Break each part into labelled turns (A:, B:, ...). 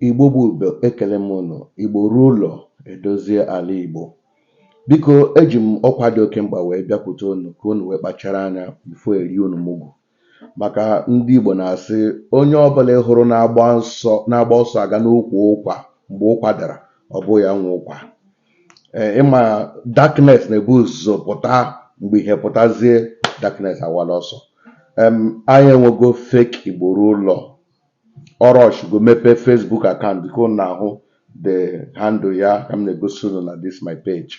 A: Igbo bụ ekele m unu. Igbo ruo ụlọ edozie ala Igbo. Biko eji m ọkwa dị oke mkpa wee bịakwute unu ka unu wee kpachara anya bifo eri unu mugwu. Maka ndị Igbo na-asị onye ọbụla hụrụ na-agba ọsọ aga n'ukwu ụkwa mgbe ụkwa dara ọ bụ ya nwe ụkwa. Ịma darkness na-ebu ụzọ pụta mgbe ihe pụtazie darkness awala ọsọ. Anyị enwego fake Igbo ruo ụlọ. Orosh go mepe Facebook account biko na ahụ the handle ya ka m na-egosi unu na this my page.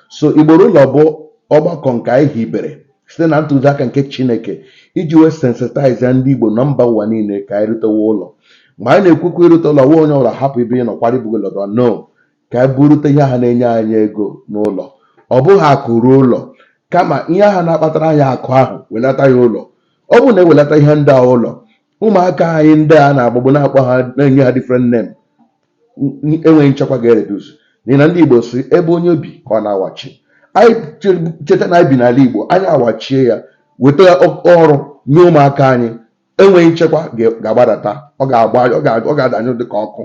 A: So Igbo Ruo Ulo bụ ọgbakọ nke anyị hibere site na ntụziaka nke Chineke iji wee sensitize ndị Igbo na mba ụwa niile ka anyị rutewa ụlọ. Mgbe anyị na-ekwukwa irute ụlọ nwa onye ọbụla hapụ ibe nọkwara ibugo lọdọ no ka anyị burute ihe ha na-enye anyị ego n'ụlọ. Ọ bụghị akụ ruo ụlọ kama ihe ha na-akpatara anyị akụ ahụ welata ya ụlọ. Ọ bụ na ewelata ihe ndị a ụlọ, ụmụaka anyị ndị a na-agbagbo na-akpọ ha na-enye ha different name enweghị nchekwa ga-ereduz. N'ihi na ndị Igbo si ebe onye obi ka ọ na-awachi. Anyị cheta na anyị bi n'ala Igbo, anyị awachie ya weta ọrụ nye ụmụaka anyị, enweghị nchekwa ga-agbadata, ọ ga-adanyụ dịka ọkụ.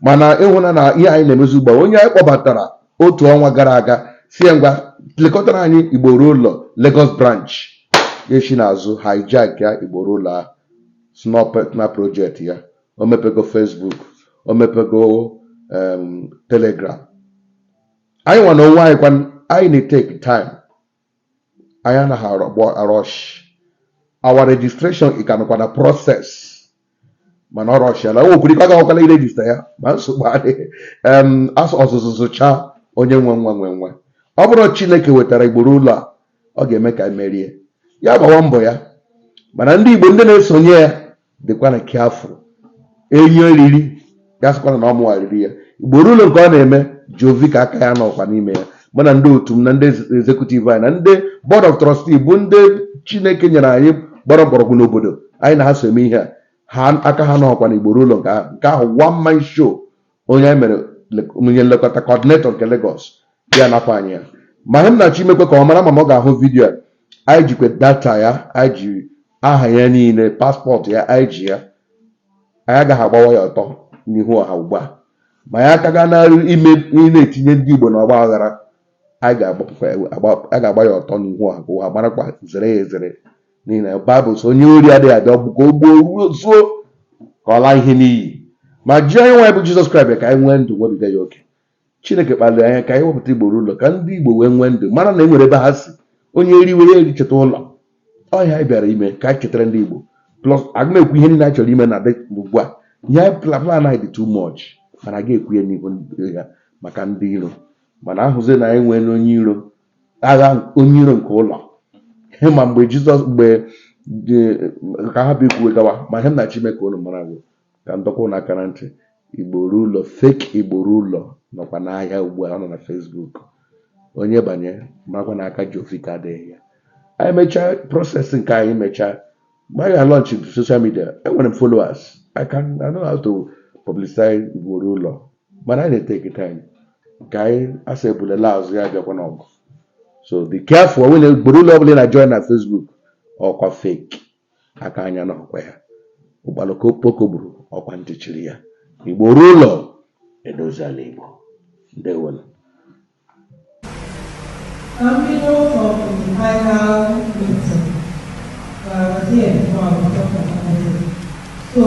A: Mana ịhụna na ihe anyị na-emezu ugbu a, onye anyị kpọbatara otu ọnwa gara aga si ya ngwa lekọtara anyị Igbo Ruo Ulo Lagos branch ga-echi n'azụ hijack ya Igbo Ruo Ulo na project ya. O mepego Facebook, o mepego Telegram. Anyị nwa na onwe anyị kwa anyị na-take time. Anyị anaghị rush. Our registration ikanụkwa na process. Mana ọ rush ala. O kwuru ka agakwala iregister ya ma nsogbu adịghị. Ọzụzụ zụcha onye nwe. Ọ bụrụ Chineke wetara Igbo Ruo Ulo a, ọ ga-eme ka merie. Ya gbawa mbọ ya. Mana ndị Igbo ndị na-esonye ya dịkwa na careful. Enyi eriri ya sịkwana na ọmụ ariri ya. Igbo Ruo Ulo nke ọ na-eme Jovi ka aka ya nọkwa n'ime ya. Mana ndị otu m na ndị executive anyị na ndị board of trustees bụ ndị Chineke nyere anyị gbara mgbọrọgwụ n'obodo. Anyị na ha so eme ihe a. Aka ha nọkwa na Igbo Ruo Ulo nke ahụ one man show onye anyị mere onye nlekọta coordinator nke Lagos ya napụ anyị ya. Ma ihe m na-achọ imekwe ka ọ mara ma ọ ga-ahụ vidio a. Anyị jikwe data ya, anyị ji aha ya niile, paspọtụ ya, anyị ji ya. Anyị agaghị agbawa ya ọtọ n'ihu ọha ugbu a. Ma ya aka gaa na na-etinye ndị Igbo n'ọgba aghara, anyị ga-agba ya ọtọ n'ihu ọha ka ụha marakwa zere ya ezere. N'ihi na Baịbụl sị onye ori adịghị abịa ọgbụ ka o gbuo zuo ka ọ laa ihe n'iyi. Ma ji onye nwaanyị bụ Jizọs Kraịst ka anyị nwee ndụ nwebiga ya oke. Chineke kpaliri anya ka anyị wepụta Igbo Ruo Ulo ka ndị Igbo wee nwee ndụ mara na e nwere ebe ha si. Onye eriwere eri cheta ụlọ. Ọhịa anyị bịara ime ka anyị chetara ndị Igbo. Plus aga m ekwu ihe niile anyị chọrọ ime na ugbu a. Ihe anyị plan anyị dị too much. Mana aga ekwu ya n'ihu ya maka ndị iro. Mana ahụzi na anyị nwere onye iro, agha onye iro nke ụlọ. Ma mgbe Jizọs ka ha bụ ikwu gawa, ma ihe m na-achọ ime ka unu mara bụ ka ndọkwa na aka na ntị. Igbo Ruo Ulo fake Igbo Ruo Ulo nọkwa n'ahịa ugbu a, ọ nọ na Facebook. Onye banye marakwa na aka Jovi ka adịghị ya. Anyị mechaa proses nke anyị mechaa, mgbe anyị ga-launch to social media, enwere m followers. I know how to publicize Igbo Ruo Ulo. Mana anyị na-etake time ka anyị asa ebulela azụ ya bịakwa n'ọgụ. So be careful when Igbo Ruo Ulo ọbụla na join na Facebook ọkwa fake aka anya n'ọkwa ya. Ụgbalụka poko gburu ọkwa ntị chiri ya. Igbo Ruo Ulo edozi ala Igbo. Ndewonu.
B: From the final meeting, I was here for our talk about it. So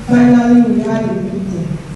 B: finally we had a meeting.